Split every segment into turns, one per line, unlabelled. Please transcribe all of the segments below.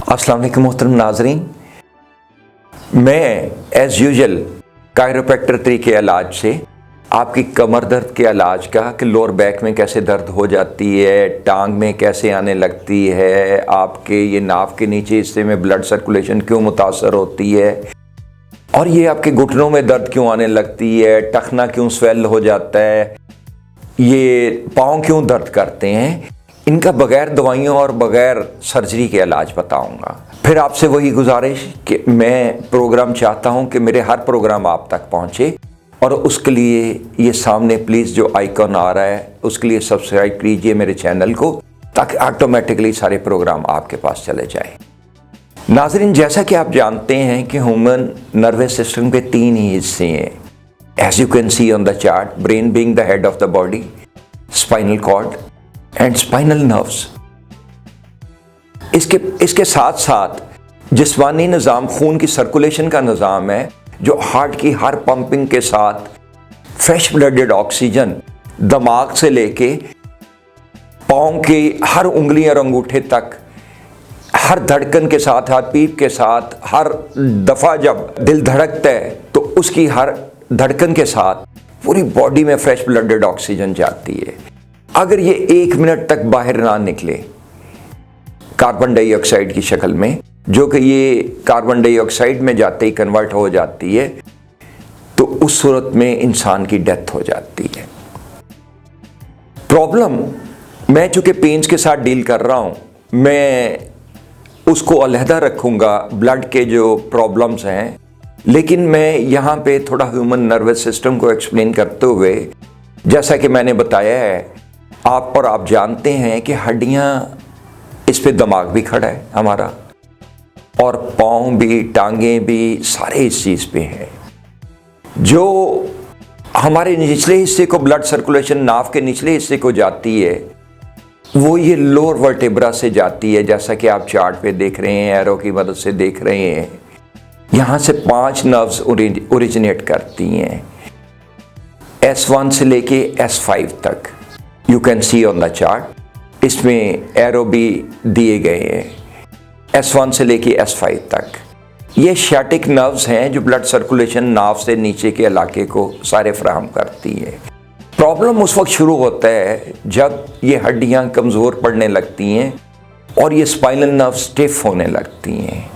अस्सलाम वालेकुम मोहतरम नाजरीन, मैं एज़ यूजुअल कायरोप्रैक्टर तरीके इलाज से आपकी कमर दर्द के इलाज का कि लोअर बैक में कैसे दर्द हो जाती है, टांग में कैसे आने लगती है, आपके ये नाव के नीचे हिस्से में ब्लड सर्कुलेशन क्यों मुतासर होती है और ये आपके घुटनों में दर्द क्यों आने लगती है, टखना क्यों स्वेल हो जाता है, ये पाँव क्यों दर्द करते हैं, इनका बगैर दवाइयों और बगैर सर्जरी के इलाज बताऊंगा। फिर आपसे वही गुजारिश कि मैं प्रोग्राम चाहता हूं कि मेरे हर प्रोग्राम आप तक पहुंचे और उसके लिए ये सामने प्लीज़ जो आइकॉन आ रहा है उसके लिए सब्सक्राइब कीजिए मेरे चैनल को, ताकि ऑटोमेटिकली सारे प्रोग्राम आपके पास चले जाएं। नाज़रीन, जैसा कि आप जानते हैं कि ह्यूमन नर्वस सिस्टम के 3 ही हिस्से हैं। As you can see on the chart, brain being the head of the body, spinal cord and spinal nerves. इसके साथ साथ जिस्मानी निज़ाम, खून की सर्कुलेशन का निज़ाम है, जो हार्ट की हर पंपिंग के साथ फ्रेश ब्लडेड ऑक्सीजन दिमाग से लेके पाँव की हर उंगली और अंगूठे तक, हर धड़कन के साथ, हर पीप के साथ, हर दफ़ा जब दिल धड़कता है तो उसकी हर धड़कन के साथ पूरी बॉडी में फ्रेश ब्लडेड ऑक्सीजन जाती है। अगर ये 1 मिनट तक बाहर ना निकले कार्बन डाइऑक्साइड की शक्ल में, जो कि ये कार्बन डाइऑक्साइड में जाते ही कन्वर्ट हो जाती है, तो उस सूरत में इंसान की डेथ हो जाती है। प्रॉब्लम, मैं चूंकि पेन्स के साथ डील कर रहा हूं, मैं उसको अलहदा रखूंगा ब्लड के जो प्रॉब्लम्स हैं, लेकिन मैं यहाँ पे थोड़ा ह्यूमन नर्वस सिस्टम को एक्सप्लेन करते हुए, जैसा कि मैंने बताया है आप जानते हैं कि हड्डियाँ, इस पे दिमाग भी खड़ा है हमारा, और पाँव भी, टांगें भी, सारे इस चीज़ पे हैं। जो हमारे निचले हिस्से को ब्लड सर्कुलेशन नाव के निचले हिस्से को जाती है, वो ये लोअर वर्टेब्रा से जाती है, जैसा कि आप चार्ट पे देख रहे हैं, एरो की मदद से देख रहे हैं। यहाँ से 5 नर्व्स ओरिजिनेट करती हैं, S1 से लेके S5 तक। You can see on the chart, इसमें एरो भी दिए गए हैं। S1 से लेके S5 तक ये शैटिक नर्व्स हैं जो ब्लड सर्कुलेशन नाव से नीचे के इलाके को सारे फराहम करती है। प्रॉब्लम उस वक्त शुरू होता है जब ये हड्डियां कमज़ोर पड़ने लगती हैं और ये स्पाइनल नर्व स्टिफ होने लगती हैं,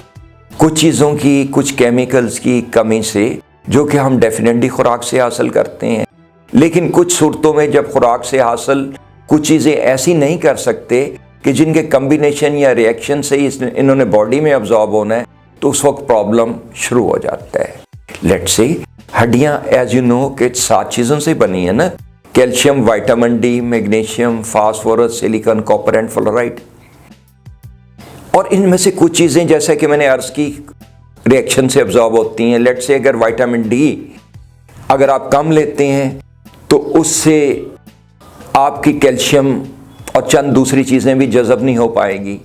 कुछ चीज़ों की, कुछ केमिकल्स की कमी से, जो कि हम डेफिनेटली खुराक से हासिल करते हैं। लेकिन कुछ सूरतों में जब खुराक से हासिल कुछ चीज़ें ऐसी नहीं कर सकते कि जिनके कम्बिनेशन या रिएक्शन से इन्होंने बॉडी में अब्जॉर्ब होना है, तो उस वक्त प्रॉब्लम शुरू हो जाता है। लेट्स से हड्डियाँ एज यू नो कि 7 चीज़ों से बनी है ना, calcium, vitamin D, magnesium, phosphorus, silicon, copper and fluoride. और इनमें से कुछ चीज़ें, जैसा कि मैंने अर्ज़ की, रिएक्शन से अब्जॉर्ब होती हैं। लेट्स से अगर विटामिन डी अगर आप कम लेते हैं तो उससे आपकी कैल्शियम और चंद दूसरी चीज़ें भी जज़ब नहीं हो पाएगी।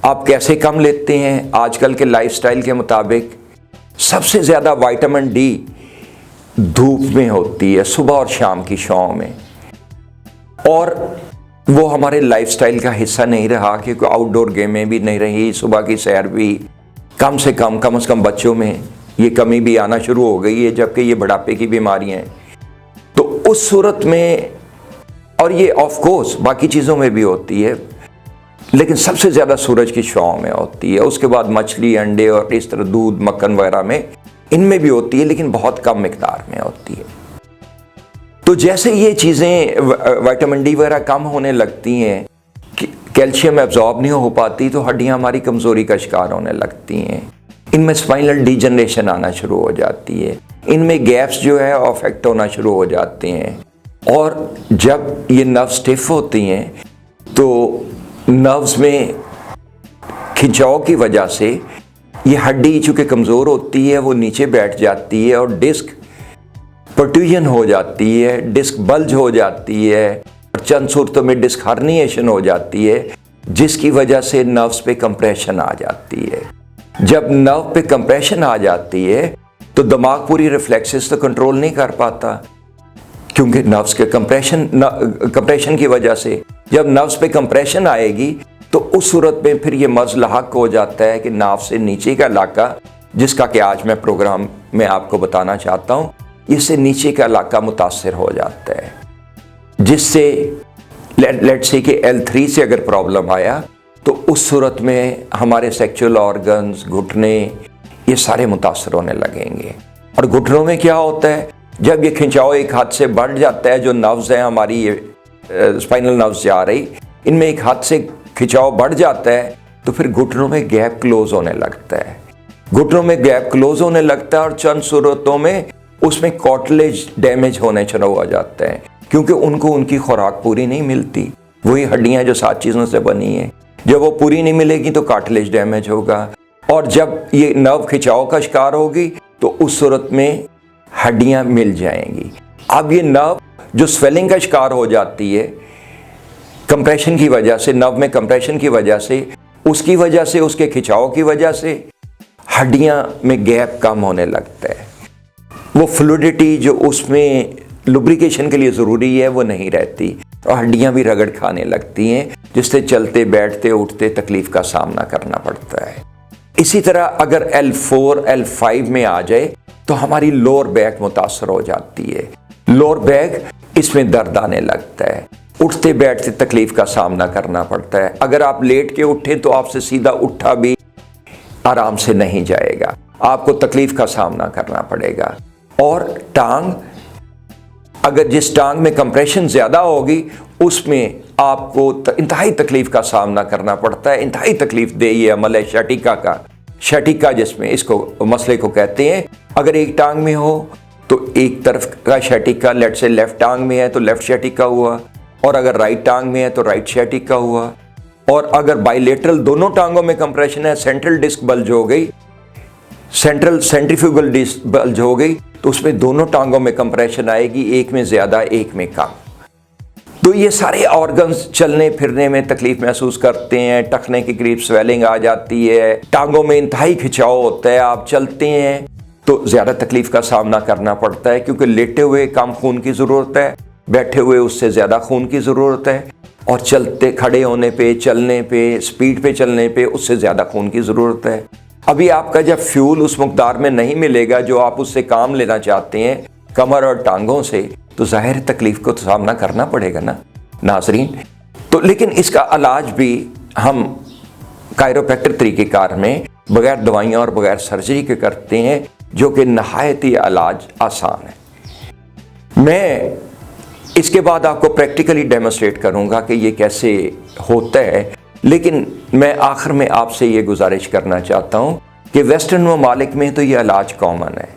आप कैसे कम लेते हैं? आजकल के लाइफस्टाइल के मुताबिक सबसे ज़्यादा विटामिन डी धूप में होती है, सुबह और शाम की छाँव में, और वो हमारे लाइफस्टाइल का हिस्सा नहीं रहा, क्योंकि आउटडोर गेमें भी नहीं रही, सुबह की सैर भी कम से कम बच्चों में ये कमी भी आना शुरू हो गई है, जबकि ये बुढ़ापे की बीमारियाँ हैं। तो उस सूरत में, और ये ऑफ कोर्स बाकी चीज़ों में भी होती है, लेकिन सबसे ज़्यादा सूरज की छाँव में होती है। उसके बाद मछली, अंडे और इस तरह दूध, मक्खन वगैरह में, इनमें भी होती है, लेकिन बहुत कम मिकदार में होती है। तो जैसे ये चीज़ें, विटामिन डी वगैरह कम होने लगती हैं, कैल्शियम एब्जॉर्ब नहीं हो पाती, तो हड्डियाँ हमारी कमज़ोरी का शिकार होने लगती हैं। इनमें स्पाइनल डीजनरेशन आना शुरू हो जाती है, इनमें गैप्स जो है अफेक्ट होना शुरू हो जाते हैं। और जब ये नर्व स्टिफ होती हैं तो नर्व्स में खिंचाव की वजह से ये हड्डी चूँकि कमज़ोर होती है, वो नीचे बैठ जाती है और डिस्क प्रोट्रूजन हो जाती है, डिस्क बल्ज हो जाती है, और चंद सूरतों में डिस्क हर्निएशन हो जाती है, जिसकी वजह से नर्व्स पे कंप्रेशन आ जाती है। जब नर्व पे कंप्रेशन आ जाती है तो दिमाग पूरी रिफ्लेक्सेस तो कंट्रोल नहीं कर पाता, क्योंकि नर्व्स के कंप्रेशन की वजह से जब नर्व्स पे कंप्रेशन आएगी तो उस सूरत में फिर ये मर्ज़ लाहक हो जाता है कि नाव से नीचे का इलाका, जिसका कि आज मैं प्रोग्राम में आपको बताना चाहता हूँ, इससे नीचे का इलाका मुतासर हो जाता है, जिससे लेट्स से कि L3 से अगर प्रॉब्लम आया तो उस सूरत में हमारे सेक्सुअल ऑर्गन्स, घुटने, ये सारे मुतासर होने लगेंगे। और घुटनों में क्या होता है, जब ये खिंचाव एक हाथ से बढ़ जाता है, जो नर्व्स हैं हमारी, ये स्पाइनल नर्व्स जा रही, इनमें एक हाथ से खिंचाव बढ़ जाता है तो फिर घुटनों में गैप क्लोज होने लगता है। घुटनों में गैप क्लोज होने लगता है और चंद सूरतों में उसमें कार्टिलेज डैमेज होने शुरू हो जाता है, क्योंकि उनको उनकी खुराक पूरी नहीं मिलती। वही हड्डियां जो 7 चीज़ों से बनी है, जब वो पूरी नहीं मिलेगी तो कार्टिलेज डैमेज होगा, और जब ये नर्व खिंचाव का शिकार होगी तो उस सूरत में हड्डियां मिल जाएंगी। अब ये नर्व जो स्वेलिंग का शिकार हो जाती है कंप्रेशन की वजह से, नर्व में कंप्रेशन की वजह से, उसकी वजह से, उसके खिंचाव की वजह से हड्डियां में गैप कम होने लगता है। वो फ्लूइडिटी जो उसमें लुब्रिकेशन के लिए ज़रूरी है वो नहीं रहती और हड्डियां भी रगड़ खाने लगती हैं, जिससे चलते बैठते उठते तकलीफ़ का सामना करना पड़ता है। इसी तरह अगर L4, L5 में आ जाए तो हमारी लोअर बैक मुतासर हो जाती है। लोअर बैक, इसमें दर्द आने लगता है, उठते बैठते तकलीफ़ का सामना करना पड़ता है। अगर आप लेट के उठें तो आपसे सीधा उठा भी आराम से नहीं जाएगा, आपको तकलीफ़ का सामना करना पड़ेगा। और टांग, अगर जिस टांग में कंप्रेशन ज़्यादा होगी उसमें आपको इंतहाई तकलीफ़ का सामना करना पड़ता है। इंतहाई तकलीफ़ दे ये अमल है शटिका का, शटिका जिसमें इसको मसले को कहते हैं। अगर एक टांग में हो तो एक तरफ का शटिका, लेट से लेफ्ट टांग में है तो लेफ्ट शटिका हुआ, और अगर राइट टांग में है तो राइट शटिका हुआ। और अगर बाइलेटरल दोनों टांगों में कंप्रेशन है, सेंट्रल डिस्क बल्ज हो गई, सेंट्रल सेंट्रीफ्यूगल डिस्क बल्ज हो गई, तो उसमें दोनों टांगों में कंप्रेशन आएगी, एक में ज़्यादा एक में कम। तो ये सारे ऑर्गन्स चलने फिरने में तकलीफ महसूस करते हैं, टखने के करीब स्वेलिंग आ जाती है, टांगों में इंतहाई खिंचाव होता है। आप चलते हैं तो ज़्यादा तकलीफ का सामना करना पड़ता है, क्योंकि लेटे हुए कम खून की ज़रूरत है, बैठे हुए उससे ज़्यादा खून की ज़रूरत है, और चलते खड़े होने पे, चलने पे, स्पीड पे चलने पे उससे ज़्यादा खून की ज़रूरत है। अभी आपका जब फ्यूल उस मकदार में नहीं मिलेगा जो आप उससे काम लेना चाहते हैं, कमर और टांगों से, तो ज़ाहिर तकलीफ़ को तो सामना करना पड़ेगा ना नाज़रीन। तो लेकिन इसका इलाज भी हम कायरोप्रैक्टर तरीक़ेकार में बग़ैर दवाइयाँ और बग़ैर सर्जरी के करते हैं, जो कि नहायत ही इलाज आसान है। मैं इसके बाद आपको प्रैक्टिकली डेमोस्ट्रेट करूँगा कि ये कैसे होता है, लेकिन मैं आखिर में आपसे ये गुजारिश करना चाहता हूँ कि वेस्टर्न ममालिक में तो ये इलाज कॉमन है,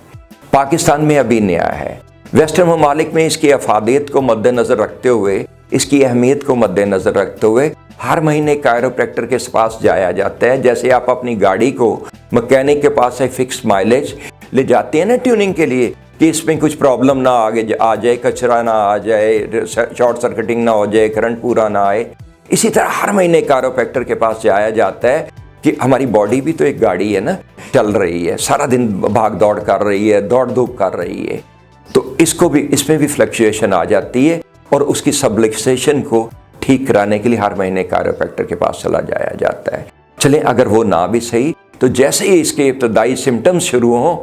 पाकिस्तान में अभी नया है। वेस्टर्न ममालिक में इसकी अफादियत को मद्देनज़र रखते हुए, इसकी अहमियत को मद्देनज़र रखते हुए हर महीने कायरोप्रैक्टर के पास जाया जाता है। जैसे आप अपनी गाड़ी को मैकेनिक के पास है फिक्स माइलेज ले जाते हैं ना ट्यूनिंग के लिए, कि इसमें कुछ प्रॉब्लम ना आगे आ जाए, कचरा ना आ जाए, शॉर्ट सर्किटिंग ना हो जाए, करंट पूरा ना आए, इसी तरह हर महीने कायरोप्रैक्टर के पास जाया जाता है कि हमारी बॉडी भी तो एक गाड़ी है ना, चल रही है, सारा दिन भाग दौड़ कर रही है, दौड़ धूप कर रही है, तो इसको भी, इसमें भी फ्लक्चुएशन आ जाती है, और उसकी सबलक्सेशन को ठीक कराने के लिए हर महीने कायरोप्रैक्टर के पास चला जाया जाता है। चलें, अगर वो ना भी सही तो जैसे ही इसके इब्तदाई सिम्टम्स शुरू हों,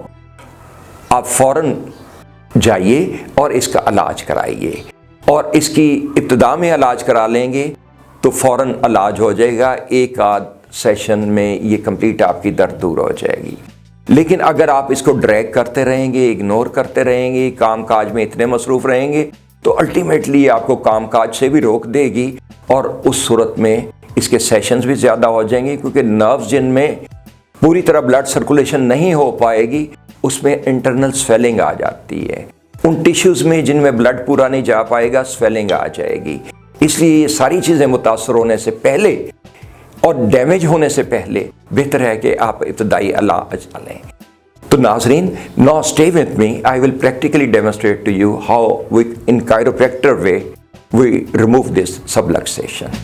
आप फ़ौरन जाइए और इसका इलाज कराइए, और इसकी इब्तदा में इलाज करा लेंगे तो फ़ौरन इलाज हो जाएगा। एक आध सेशन में ये कंप्लीट आपकी दर्द दूर हो जाएगी। लेकिन अगर आप इसको ड्रैग करते रहेंगे, इग्नोर करते रहेंगे, काम काज में इतने मसरूफ़ रहेंगे, तो अल्टीमेटली ये आपको काम काज से भी रोक देगी, और उस सूरत में इसके सेशंस भी ज़्यादा हो जाएंगे, क्योंकि नर्व्स जिनमें पूरी तरह ब्लड सर्कुलेशन नहीं हो पाएगी उसमें इंटरनल स्वेलिंग आ जाती है। उन टिश्यूज़ में जिनमें ब्लड पूरा नहीं जा पाएगा स्वेलिंग आ जाएगी। इसलिए ये सारी चीज़ें मुतासर होने से पहले और डैमेज होने से पहले बेहतर है कि आप इब्तदाई इलाज लें। तो नाज़रीन, now stay with me, I will practically demonstrate to you how we in chiropractor way we remove this subluxation.